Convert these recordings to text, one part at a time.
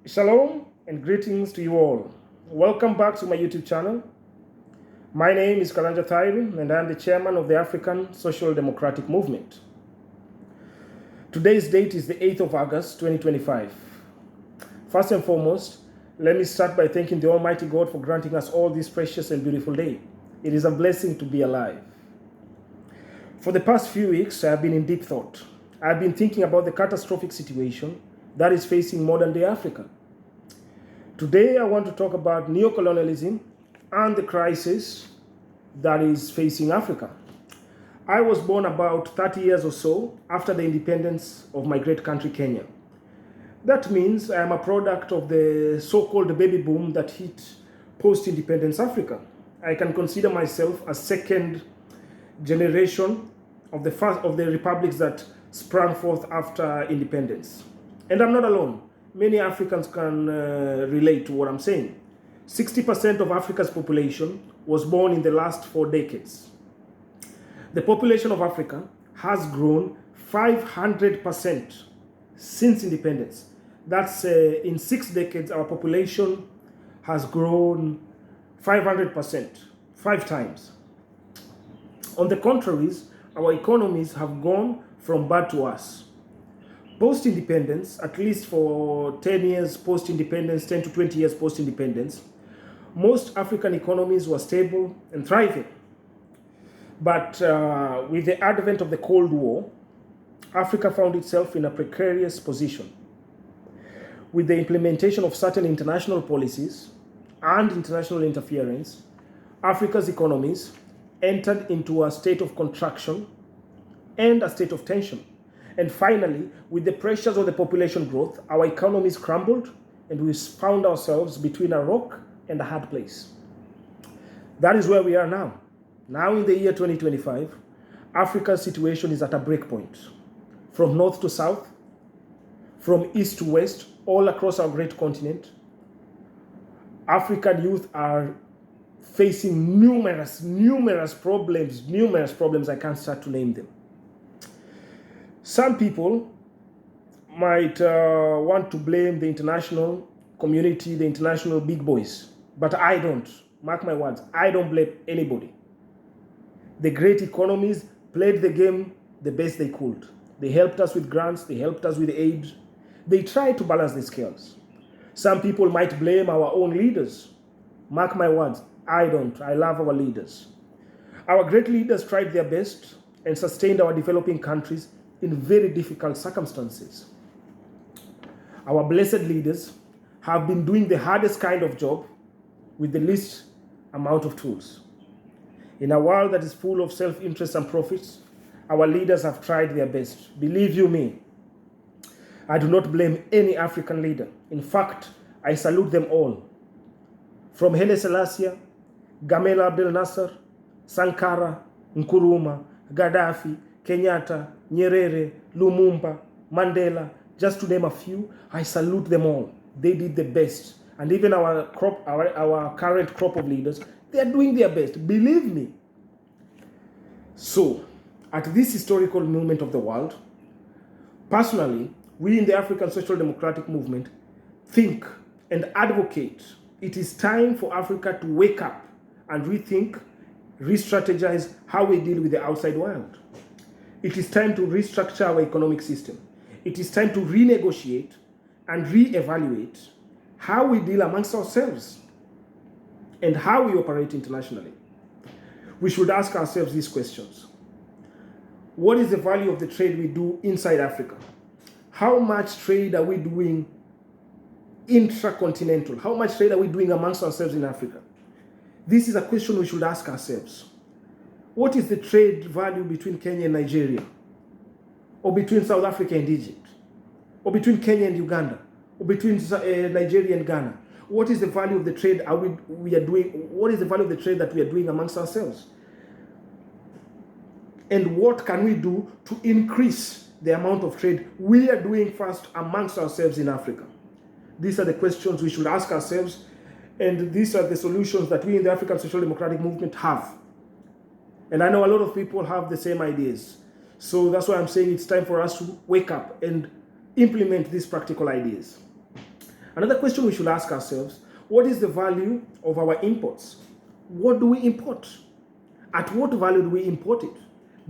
Shalom and greetings to you all. Welcome back to my YouTube channel. My name is Karanja Thairu and I am the chairman of the African Social Democratic Movement. Today's date is the 8th of August 2025. First and foremost, let me start by thanking the Almighty God for granting us all this precious and beautiful day. It is a blessing to be alive. For the past few weeks, I have been in deep thought. I have been thinking about the catastrophic situation that is facing modern day Africa. Today, I want to talk about neo-colonialism and the crisis that is facing Africa. I was born about 30 years or so after the independence of my great country, Kenya. That means I am a product of the so-called baby boom that hit post-independence Africa. I can consider myself a second generation of the republics that sprang forth after independence. And I'm not alone. Many Africans can relate to what I'm saying. 60% of Africa's population was born in the last 4 decades. The population of Africa has grown 500% since independence. That's in 6 decades, our population has grown 500%, 5 times. On the contraries, our economies have gone from bad to worse. Post-independence, at least for 10 years post-independence, 10 to 20 years post-independence, most African economies were stable and thriving. But with the advent of the Cold War, Africa found itself in a precarious position. With the implementation of certain international policies and international interference, Africa's economies entered into a state of contraction and a state of tension. And finally, with the pressures of the population growth, our economies crumbled and we found ourselves between a rock and a hard place. That is where we are now. Now in the year 2025, Africa's situation is at a breakpoint. From north to south, from east to west, all across our great continent, African youth are facing numerous problems, I can't start to name them. Some people might want to blame the international community, the international big boys, but I don't. Mark my words, I don't blame anybody. The great economies played the game the best they could. They helped us with grants, they helped us with aid. They tried to balance the scales. Some people might blame our own leaders. Mark my words, I don't. I love our leaders. Our great leaders tried their best and sustained our developing countries in very difficult circumstances. Our blessed leaders have been doing the hardest kind of job with the least amount of tools. In a world that is full of self-interest and profits, our leaders have tried their best. Believe you me, I do not blame any African leader. In fact, I salute them all. From Haile Selassie, Gamal Abdel Nasser, Sankara, Nkrumah, Gaddafi, Kenyatta, Nyerere, Lumumba, Mandela, just to name a few, I salute them all. They did the best. And even our current crop of leaders, they are doing their best. Believe me. So, at this historical moment of the world, personally, we in the African Social Democratic Movement think and advocate it is time for Africa to wake up and rethink, re-strategize how we deal with the outside world. It is time to restructure our economic system. It is time to renegotiate and re-evaluate how we deal amongst ourselves and how we operate internationally. We should ask ourselves these questions. What is the value of the trade we do inside Africa? How much trade are we doing intracontinental? How much trade are we doing amongst ourselves in Africa? This is a question we should ask ourselves. What is the trade value between Kenya and Nigeria? Or between South Africa and Egypt? Or between Kenya and Uganda? Or between Nigeria and Ghana? What is the value of the trade we are doing? What is the value of the trade that we are doing amongst ourselves? And what can we do to increase the amount of trade we are doing first amongst ourselves in Africa? These are the questions we should ask ourselves, and these are the solutions that we in the African Social Democratic Movement have. And I know a lot of people have the same ideas. So that's why I'm saying it's time for us to wake up and implement these practical ideas. Another question we should ask ourselves, what is the value of our imports? What do we import? At what value do we import it?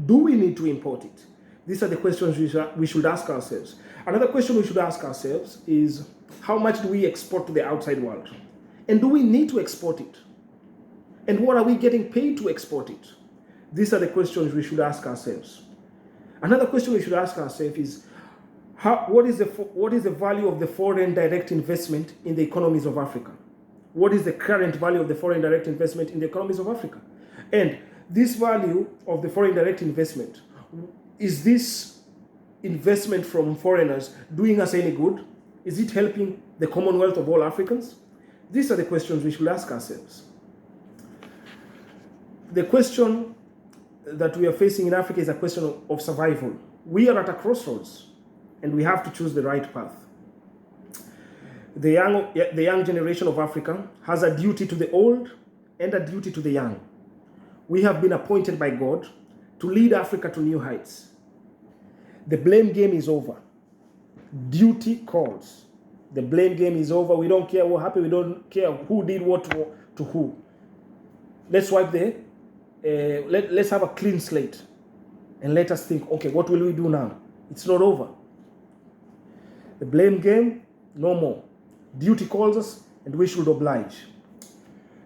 Do we need to import it? These are the questions we should ask ourselves. Another question we should ask ourselves is, how much do we export to the outside world? And do we need to export it? And what are we getting paid to export it? These are the questions we should ask ourselves. Another question we should ask ourselves is, what is the value of the foreign direct investment in the economies of Africa? What is the current value of the foreign direct investment in the economies of Africa? And this value of the foreign direct investment, is this investment from foreigners doing us any good? Is it helping the commonwealth of all Africans? These are the questions we should ask ourselves. The question that we are facing in Africa is a question of survival. We are at a crossroads, and we have to choose the right path. The young generation of Africa has a duty to the old and a duty to the young. We have been appointed by God to lead Africa to new heights. The blame game is over. Duty calls. The blame game is over. We don't care what happened. We don't care who did what to who. Let's wipe let's have a clean slate, and let us think, okay, what will we do now? It's not over. The blame game, no more. Duty calls us, and we should oblige.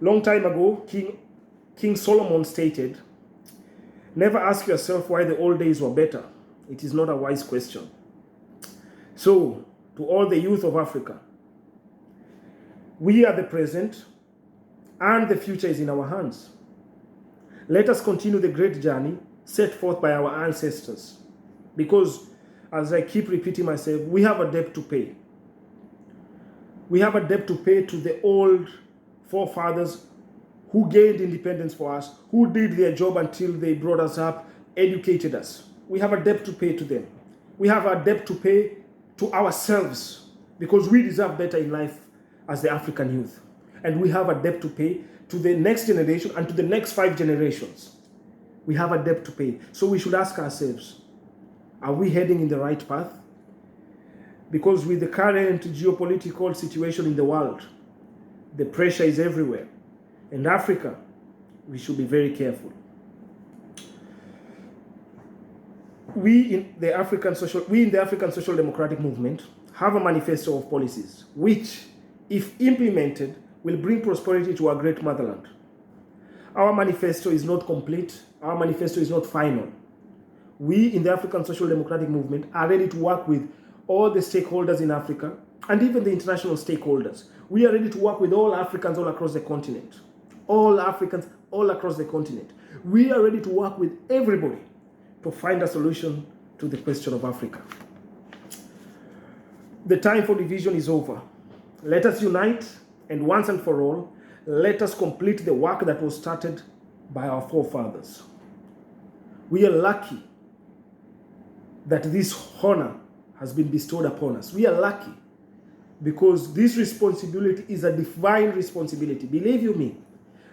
Long time ago, King Solomon stated, never ask yourself why the old days were better. It is not a wise question. So, to all the youth of Africa, we are the present, and the future is in our hands. Let us continue the great journey set forth by our ancestors. Because, as I keep repeating myself, we have a debt to pay. We have a debt to pay to the old forefathers who gained independence for us, who did their job until they brought us up, educated us. We have a debt to pay to them. We have a debt to pay to ourselves, because we deserve better in life as the African youth. And we have a debt to pay to the next generation and to the next 5 generations. We have a debt to pay. So we should ask ourselves, are we heading in the right path? Because with the current geopolitical situation in the world, the pressure is everywhere. In Africa, we should be very careful. We in the African Social Democratic Movement have a manifesto of policies which, if implemented, will bring prosperity to our great motherland. Our manifesto is not complete. Our manifesto is not final. We in the African Social Democratic Movement are ready to work with all the stakeholders in Africa and even the international stakeholders. We are ready to work with all Africans all across the continent. All Africans all across the continent. We are ready to work with everybody to find a solution to the question of Africa. The time for division is over. Let us unite, and once and for all, let us complete the work that was started by our forefathers. We are lucky that this honor has been bestowed upon us. We are lucky because this responsibility is a divine responsibility. Believe you me,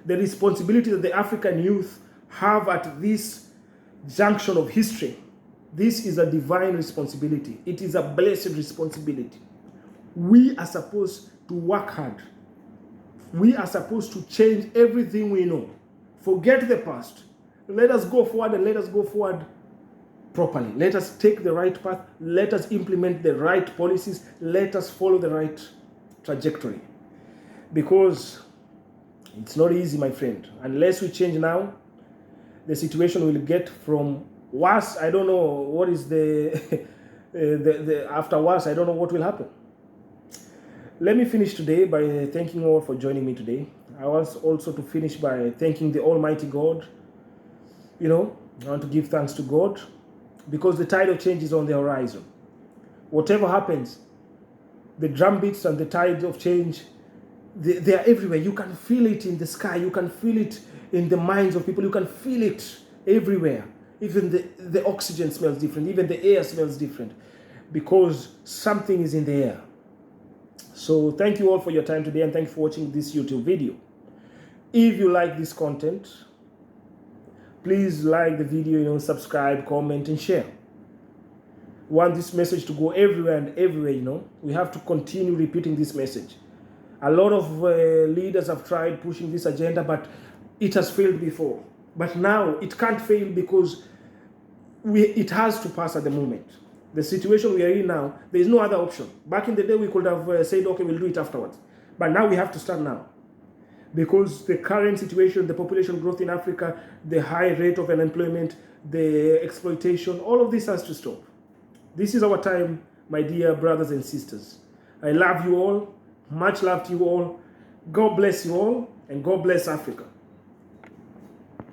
the responsibility that the African youth have at this junction of history, this is a divine responsibility. It is a blessed responsibility. We are supposed to work hard. We are supposed to change everything we know. Forget the past. Let us go forward, and let us go forward properly. Let us take the right path. Let us implement the right policies. Let us follow the right trajectory. Because it's not easy, my friend. Unless we change now, the situation will get from worse. I don't know what is the after worse. I don't know what will happen. Let me finish today by thanking all for joining me today. I want also to finish by thanking the Almighty God. I want to give thanks to God because the tide of change is on the horizon. Whatever happens, the drum beats and the tide of change, they are everywhere. You can feel it in the sky. You can feel it in the minds of people. You can feel it everywhere. Even the oxygen smells different. Even the air smells different because something is in the air. So thank you all for your time today, and thank you for watching this YouTube video. If you like this content, please like the video, subscribe, comment, and share. want this message to go everywhere and everywhere, you know. We have to continue repeating this message. A lot of leaders have tried pushing this agenda, but it has failed before. But now it can't fail because it has to pass at the moment. The situation we are in now, there is no other option. Back in the day, we could have said, okay, we'll do it afterwards. But now we have to start now. Because the current situation, the population growth in Africa, the high rate of unemployment, the exploitation, all of this has to stop. This is our time, my dear brothers and sisters. I love you all. Much love to you all. God bless you all, and God bless Africa.